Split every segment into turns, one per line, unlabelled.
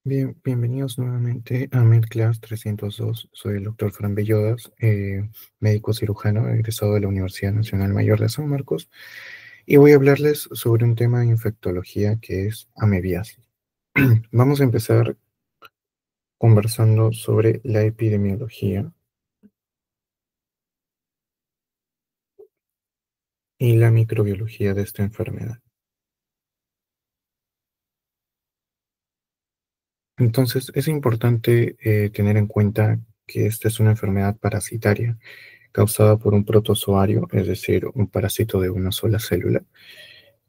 Bienvenidos nuevamente a MedClass 302. Soy el doctor Fran Bellodas, médico cirujano egresado de la Universidad Nacional Mayor de San Marcos, y voy a hablarles sobre un tema de infectología que es amebiasis. Vamos a empezar conversando sobre la epidemiología y la microbiología de esta enfermedad. Entonces, es importante tener en cuenta que esta es una enfermedad parasitaria causada por un protozoario, es decir, un parásito de una sola célula,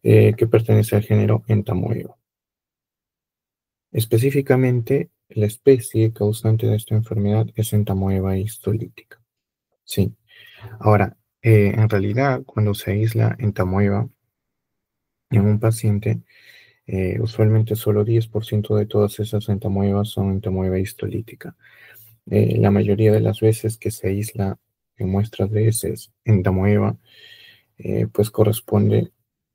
que pertenece al género Entamoeba. Específicamente, la especie causante de esta enfermedad es Entamoeba histolítica. Sí. Ahora, en realidad, cuando se aísla Entamoeba en un paciente, usualmente solo 10% de todas esas entamoebas son Entamoeba histolítica. La mayoría de las veces que se aísla en muestras de heces Entamoeba, pues corresponde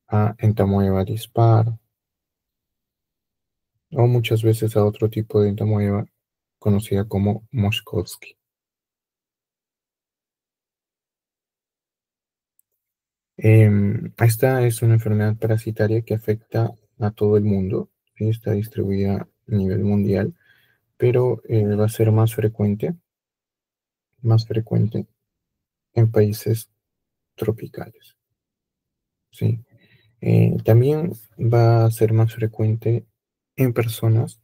a Entamoeba dispar o muchas veces a otro tipo de entamoeba conocida como Moszkowski. Esta es una enfermedad parasitaria que afecta a todo el mundo, ¿sí? Está distribuida a nivel mundial, pero va a ser más frecuente en países tropicales, ¿sí? También va a ser más frecuente en personas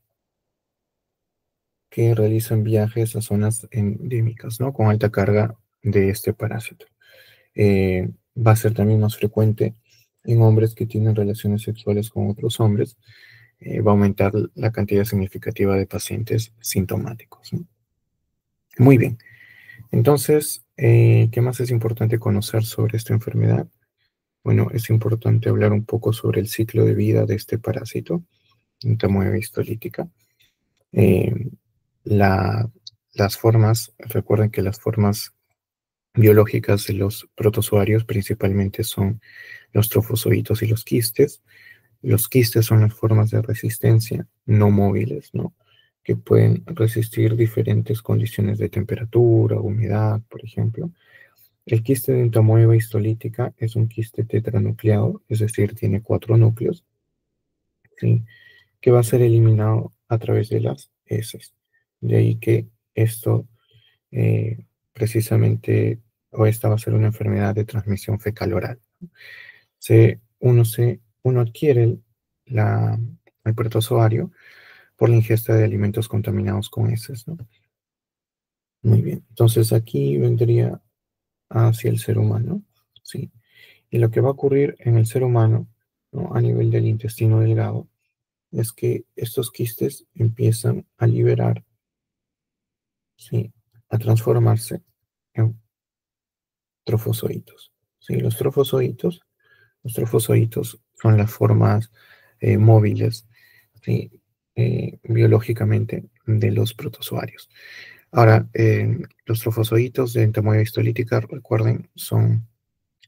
que realizan viajes a zonas endémicas, ¿no? Con alta carga de este parásito. Va a ser también más frecuente en hombres que tienen relaciones sexuales con otros hombres. Va a aumentar la cantidad significativa de pacientes sintomáticos, ¿no? Muy bien. Entonces, ¿qué más es importante conocer sobre esta enfermedad? Bueno, es importante hablar un poco sobre el ciclo de vida de este parásito, Entamoeba histolítica. Eh, la, las formas, recuerden que las formas biológicas de los protozoarios principalmente son los trofozoitos y los quistes. Los quistes son las formas de resistencia no móviles, ¿no? Que pueden resistir diferentes condiciones de temperatura, humedad, por ejemplo. El quiste de entamoeba histolítica es un quiste tetranucleado, es decir, tiene 4 núcleos, ¿sí? Que va a ser eliminado a través de las heces. De ahí que esto precisamente, o esta va a ser una enfermedad de transmisión fecal oral. Uno adquiere el protozoario por la ingesta de alimentos contaminados con heces, ¿no? Muy bien, entonces aquí vendría hacia el ser humano, ¿sí? Y lo que va a ocurrir en el ser humano, ¿no? A nivel del intestino delgado, es que estos quistes empiezan a liberar, ¿sí? A transformarse en trofozoitos, ¿sí? Los trofozoitos son las formas móviles, ¿sí? Biológicamente de los protozoarios. Ahora, los trofozoitos de entamoeba histolítica, recuerden,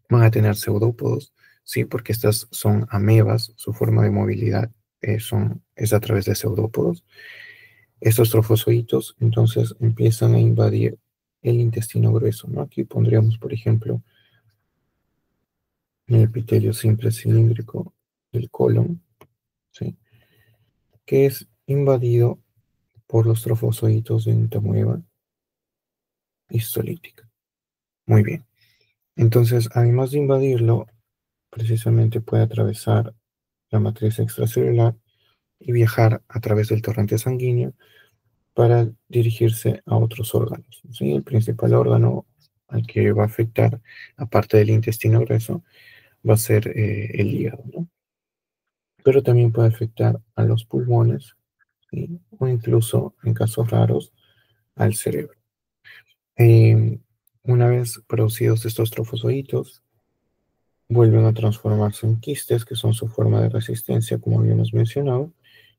van a tener pseudópodos, ¿sí? Porque estas son amebas, su forma de movilidad es a través de pseudópodos. Estos trofozoitos entonces empiezan a invadir el intestino grueso, ¿no? Aquí pondríamos, por ejemplo, el epitelio simple cilíndrico del colon, ¿sí? Que es invadido por los trofozoitos de entamoeba histolítica. Muy bien. Entonces, además de invadirlo, precisamente puede atravesar la matriz extracelular y viajar a través del torrente sanguíneo para dirigirse a otros órganos, ¿sí? El principal órgano al que va a afectar, aparte del intestino grueso, va a ser el hígado, ¿no? Pero también puede afectar a los pulmones, ¿sí? O incluso, en casos raros, al cerebro. Eh, una vez producidos estos trofozoitos, vuelven a transformarse en quistes, que son su forma de resistencia, como habíamos mencionado,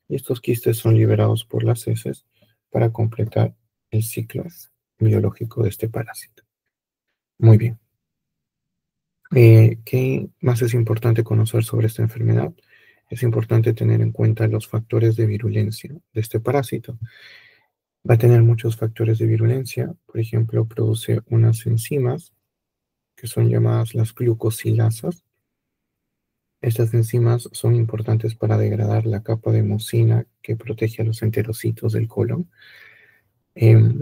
y estos quistes son liberados por las heces para completar el ciclo biológico de este parásito. Muy bien. ¿Qué más es importante conocer sobre esta enfermedad? es importante tener en cuenta los factores de virulencia de este parásito. Va a tener muchos factores de virulencia, por ejemplo, produce unas enzimas que son llamadas las glucosilasas. Estas enzimas son importantes para degradar la capa de mucina que protege a los enterocitos del colon.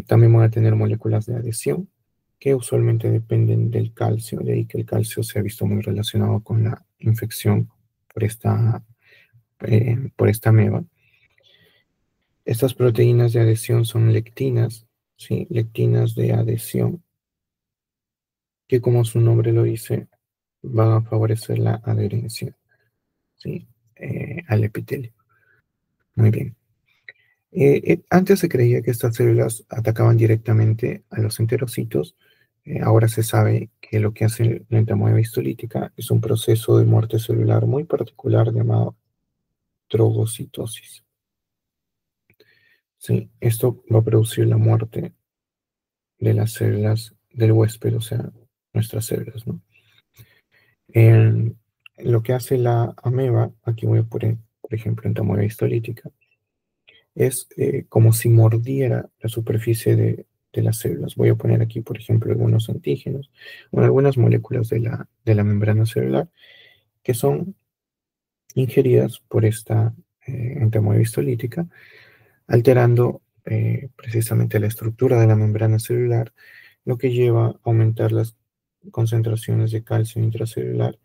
También van a tener moléculas de adhesión que usualmente dependen del calcio, de ahí que el calcio se ha visto muy relacionado con la infección por esta ameba. Estas proteínas de adhesión son lectinas, ¿sí? Lectinas de adhesión, que como su nombre lo dice, van a favorecer la adherencia, ¿sí? Al epitelio. Muy bien. Antes se creía que estas células atacaban directamente a los enterocitos. Ahora se sabe que lo que hace la entamoeba histolítica es un proceso de muerte celular muy particular llamado trogocitosis. Sí, esto va a producir la muerte de las células del huésped, o sea, nuestras células, ¿no? Lo que hace la ameba, aquí voy a poner, por ejemplo, entamoeba histolítica, es como si mordiera la superficie de las células. Voy a poner aquí, por ejemplo, algunos antígenos, o algunas moléculas de la membrana celular que son ingeridas por esta entamoeba histolítica, alterando precisamente la estructura de la membrana celular, lo que lleva a aumentar las concentraciones de calcio intracelular,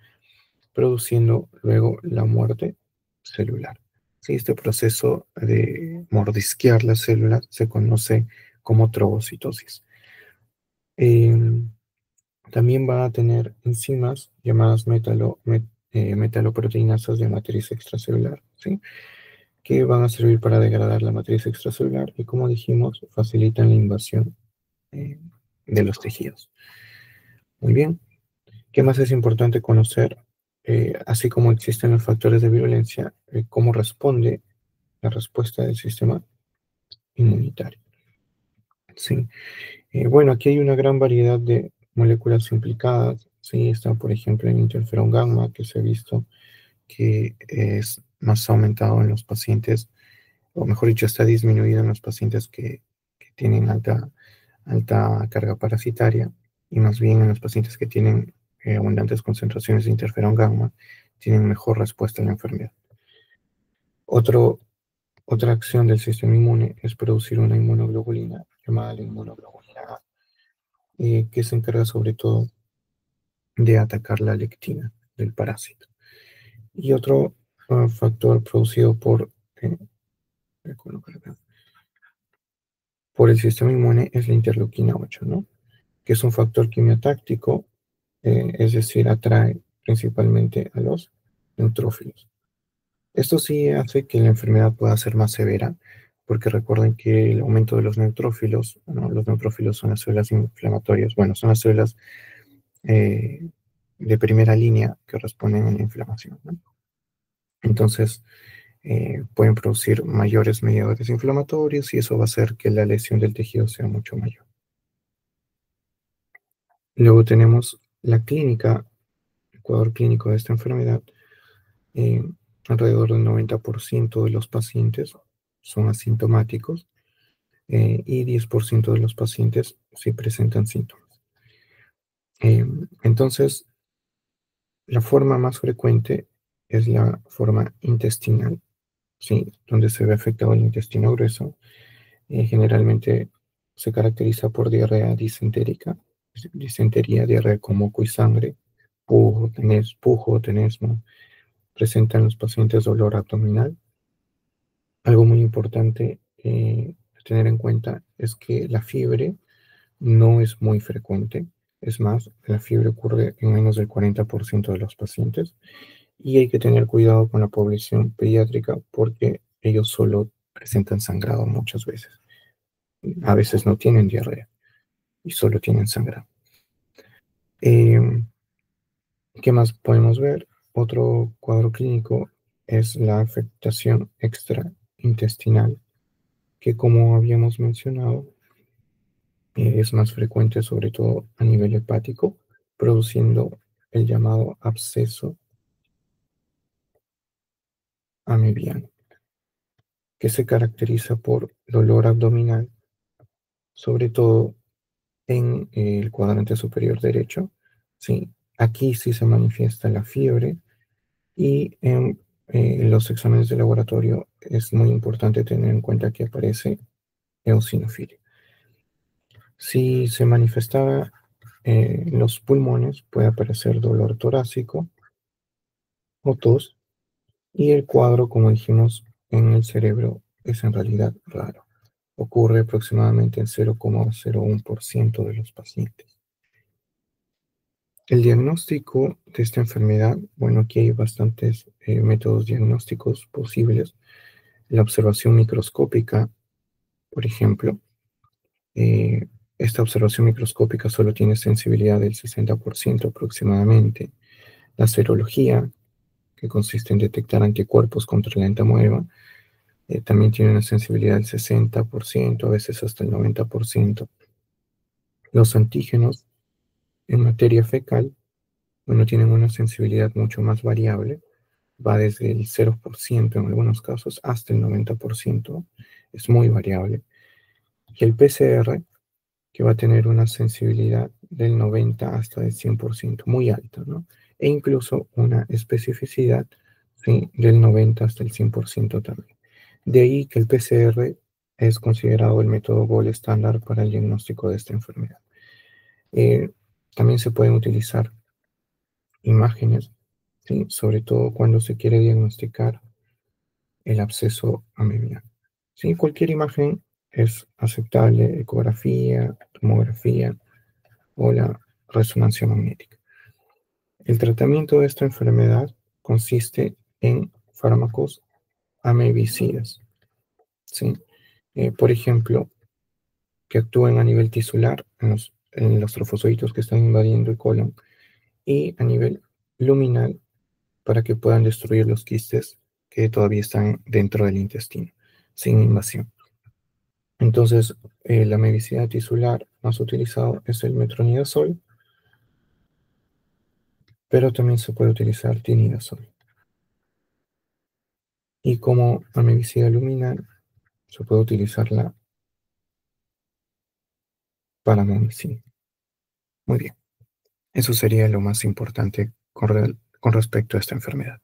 produciendo luego la muerte celular. Sí, este proceso de mordisquear las células se conoce como trogocitosis. También va a tener enzimas llamadas metaloproteinasas de matriz extracelular, ¿sí? Que van a servir para degradar la matriz extracelular y, como dijimos, facilitan la invasión eh, de los tejidos. Muy bien. ¿Qué más es importante conocer? Así como existen los factores de virulencia, cómo responde la respuesta del sistema inmunitario. Sí. Bueno, aquí hay una gran variedad de moléculas implicadas. Sí, está, por ejemplo, el interferón gamma, que se ha visto que es más aumentado en los pacientes, o mejor dicho, está disminuido en los pacientes que tienen alta carga parasitaria, y más bien en los pacientes que tienen abundantes concentraciones de interferón gamma, tienen mejor respuesta a la enfermedad. Otra acción del sistema inmune es producir una inmunoglobulina llamada la inmunoglobulina A, que se encarga sobre todo de atacar la lectina del parásito. Y otro factor producido eh, por el sistema inmune es la interleuquina 8, ¿no? Que es un factor quimiotáctico, es decir, atrae principalmente a los neutrófilos. Esto sí hace que la enfermedad pueda ser más severa, porque recuerden que el aumento de los neutrófilos, ¿no? Los neutrófilos son las células inflamatorias, bueno, son las células eh, de primera línea que responden a la inflamación, ¿no? Entonces, pueden producir mayores mediadores inflamatorios y eso va a hacer que la lesión del tejido sea mucho mayor. Luego tenemos la clínica, el cuadro clínico de esta enfermedad. eh, Alrededor del 90% de los pacientes son asintomáticos, y 10% de los pacientes sí presentan síntomas. Entonces, la forma más frecuente es la forma intestinal, ¿sí? Donde se ve afectado el intestino grueso. Generalmente se caracteriza por diarrea disentérica, disentería, diarrea con moco y sangre, pujo, tenesmo. Presentan los pacientes dolor abdominal. Algo muy importante tener en cuenta es que la fiebre no es muy frecuente. Es más, la fiebre ocurre en menos del 40% de los pacientes y hay que tener cuidado con la población pediátrica porque ellos solo presentan sangrado muchas veces. A veces no tienen diarrea y solo tienen sangrado. Eh, ¿Qué más podemos ver? Otro cuadro clínico es la afectación extraintestinal, que como habíamos mencionado, es más frecuente sobre todo a nivel hepático, produciendo el llamado absceso amebiano, que se caracteriza por dolor abdominal, sobre todo en el cuadrante superior derecho. ¿Sí? Aquí sí se manifiesta la fiebre y en los exámenes de laboratorio es muy importante tener en cuenta que aparece eosinofilia. Si se manifestara en los pulmones, puede aparecer dolor torácico o tos, y el cuadro, como dijimos, en el cerebro es en realidad raro. Ocurre aproximadamente en 0,01% de los pacientes. El diagnóstico de esta enfermedad, bueno, aquí hay bastantes métodos diagnósticos posibles. La observación microscópica, por ejemplo, eh, esta observación microscópica solo tiene sensibilidad del 60% aproximadamente. La serología, que consiste en detectar anticuerpos contra la entamoeba, también tiene una sensibilidad del 60%, a veces hasta el 90%. Los antígenos en materia fecal, bueno, tienen una sensibilidad mucho más variable, va desde el 0% en algunos casos hasta el 90%, es muy variable. Y el PCR, que va a tener una sensibilidad del 90 hasta el 100%, muy alta, ¿no? E incluso una especificidad, ¿sí?, del 90 hasta el 100% también. De ahí que el PCR es considerado el método gold estándar para el diagnóstico de esta enfermedad. Eh, También se pueden utilizar imágenes, ¿sí?, sobre todo cuando se quiere diagnosticar el absceso amebiano. ¿Sí? Cualquier imagen es aceptable, ecografía, tomografía o la resonancia magnética. El tratamiento de esta enfermedad consiste en fármacos amebicidas, ¿sí? Por ejemplo, que actúen a nivel tisular en los trofosoditos que están invadiendo el colon, y a nivel luminal para que puedan destruir los quistes que todavía están dentro del intestino, sin invasión. Entonces, la medicina tisular más utilizado es el metronidazol, pero también se puede utilizar tinidazol. Y como amebicida luminal, se puede utilizar la paramomicina. Muy bien, eso sería lo más importante con respecto a esta enfermedad.